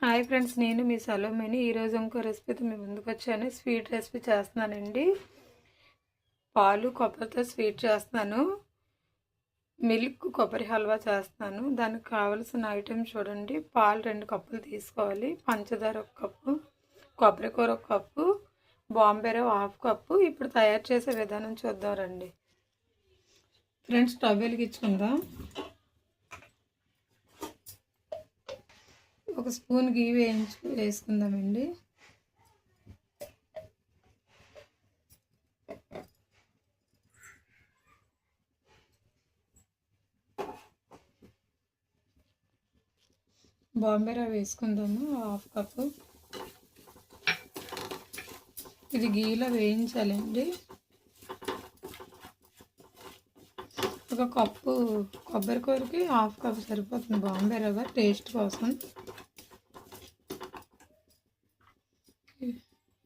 Hi friends, నేను మీ సలోమిని. ఈరోజు ఇంకో రెసిపీతో మీ ముందుకు వచ్చాను. స్వీట్ రెసిపీ చేస్తున్నానండి. పాలు కొబ్బరితో స్వీట్ చేస్తున్నాను. మిల్క్ కొబ్బరి హల్వా చేస్తున్నాను. దానికి కావలసిన ఐటెం చూడండి. పాలు 2 కప్పులు తీసుకోవాలి, పంచదార 1 కప్పు, కొబ్బరి కూర 1 కప్పు, బాంబే రవ్వ 1/2 కప్పు. ఇప్పుడు తయారు చేసే విధానం చూద్దాం రండి. ఫ్రెండ్స్, స్టవ్ వెలిగించుకుందాం. 1 స్పూన్ గీ వేసుకుందామండి. బాంబే రవ్వ వేసుకుందాము, 1/2 కప్పు. ఇది గీలో వేయించాలండి. 1 కప్పు కొబ్బరి కూరకి 1/2 కప్పు సరిపోతుంది బాంబే రవ్వ, టేస్ట్ కోసం.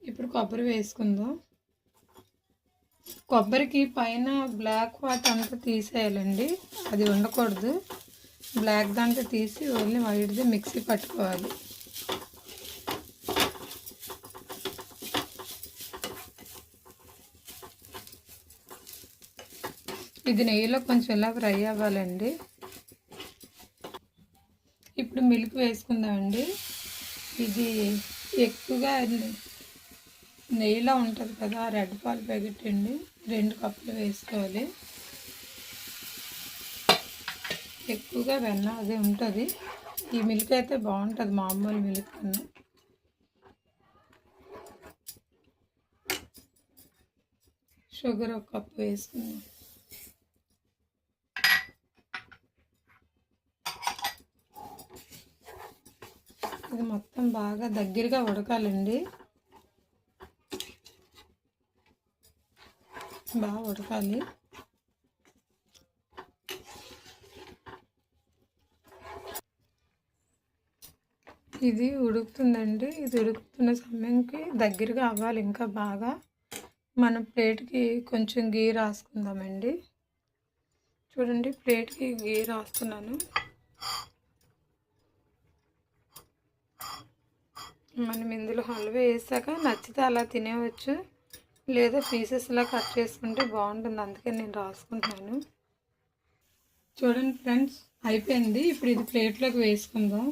ఇప్పుడు కొబ్బరి వేసుకుందాం. కొబ్బరికి పైన బ్లాక్ వాట్ అంతా తీసేయాలండి, అది ఉండకూడదు. బ్లాక్ దాంట్లో తీసి ఓన్లీ వైట్ది మిక్సీ పట్టుకోవాలి. ఇది నెయ్యిలో కొంచెం ఇలా ఫ్రై అవ్వాలండి. ఇప్పుడు మిల్క్ వేసుకుందామండి. ఇది ఎక్కువగా నెయ్యిలో ఉంటుంది కదా, రెడ్ పాలు ప్యాకెట్ అండి, 2 కప్పులు వేసుకోవాలి. ఎక్కువగా వెన్న అదే ఉంటుంది. ఈ మిల్క్ అయితే బాగుంటుంది మామూలు మిల్క్ కన్నా. షుగర్ 1 కప్పు వేసుకుందాం. ఇది మొత్తం బాగా దగ్గరగా ఉడకాలండి. బాగా ఉడకాలి. ఇది ఉడుకుతుందండి. ఇది ఉడుకుతున్న సమయంకి దగ్గరగా అవ్వాలి ఇంకా బాగా. మన ప్లేట్కి కొంచెం గీ రాసుకుందామండి. చూడండి, ప్లేట్కి గీ రాస్తున్నాను. మనం ఇందులో హల్వా వేసాక నచ్చితే అలా తినేవచ్చు, లేదా పీసెస్లా కట్ చేసుకుంటే బాగుంటుంది, అందుకే నేను రాసుకుంటున్నాను. చూడండి ఫ్రెండ్స్, అయిపోయింది. ఇప్పుడు ఇది ప్లేట్లోకి వేసుకుందాం.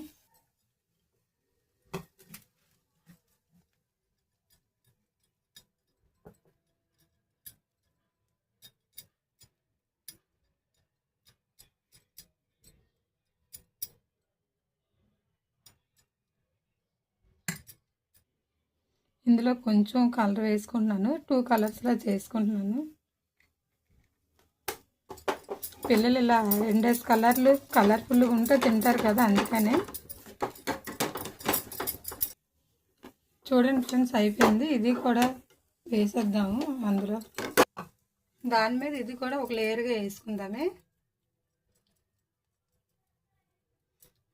ఇందులో కొంచెం కలర్ వేసుకుంటున్నాను. 2 కలర్స్లో చేసుకుంటున్నాను. పిల్లలు ఇలా 2 కలర్లు కలర్ఫుల్గా ఉంటే తింటారు కదా, అందుకనే. చూడండి ఫ్రెండ్స్, అయిపోయింది. ఇది కూడా వేసేద్దాము అందులో. దాని మీద ఇది కూడా ఒక లేయర్గా వేసుకుందామే.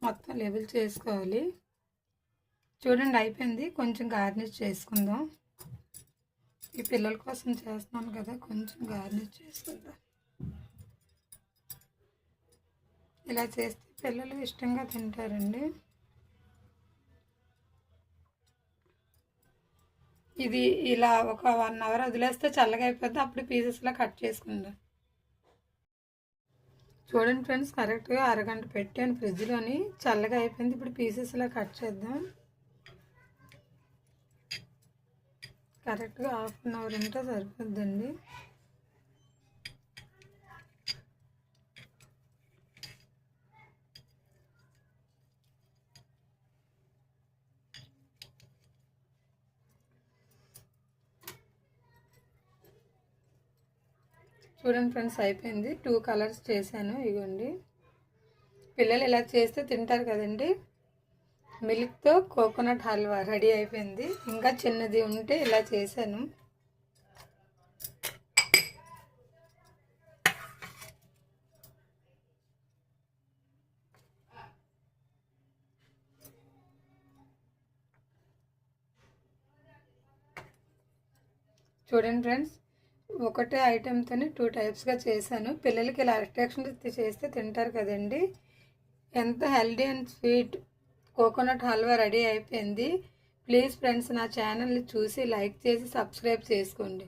మొత్తం లెవెల్ చేసుకోవాలి. చూడండి, అయిపోయింది. కొంచెం గార్నిష్ చేసుకుందాం. ఈ పిల్లల కోసం చేస్తున్నాను కదా, కొంచెం గార్నిష్ చేసుకుందాం. ఇలా చేస్తే పిల్లలు ఇష్టంగా తింటారండి. ఇది ఇలా ఒక 1 అవర్ వదిలేస్తే చల్లగా అయిపోద్ది. అప్పుడు పీసెస్లా కట్ చేసుకుందాం. చూడండి ఫ్రెండ్స్, కరెక్ట్గా అరగంట పెట్టాను ఫ్రిడ్జ్లోని, చల్లగా అయిపోయింది. ఇప్పుడు పీసెస్లా కట్ చేద్దాం. కరెక్ట్గా 1/2 అవర్ ఉంటే సరిపోద్దండి. చూడండి ఫ్రెండ్స్, అయిపోయింది. 2 కలర్స్ చేశాను. ఇగోండి, పిల్లలు ఇలా చేస్తే తింటారు కదండి. మిల్క్తో కోకోనట్ హల్వా రెడీ అయిపోయింది. ఇంకా చిన్నది ఉంటే ఇలా చేశాను. చూడండి ఫ్రెండ్స్, ఒకటే ఐటెంతోనే 2 టైప్స్గా చేశాను. పిల్లలకి ఇలా అట్రాక్షన్ చేస్తే తింటారు కదండి. ఎంత healthy and sweet coconut halwa ready అయిపోయింది. ప్లీజ్ ఫ్రెండ్స్ నా ఛానల్ని చూసి లైక్ చేసి సబ్స్క్రైబ్ చేసుకోండి.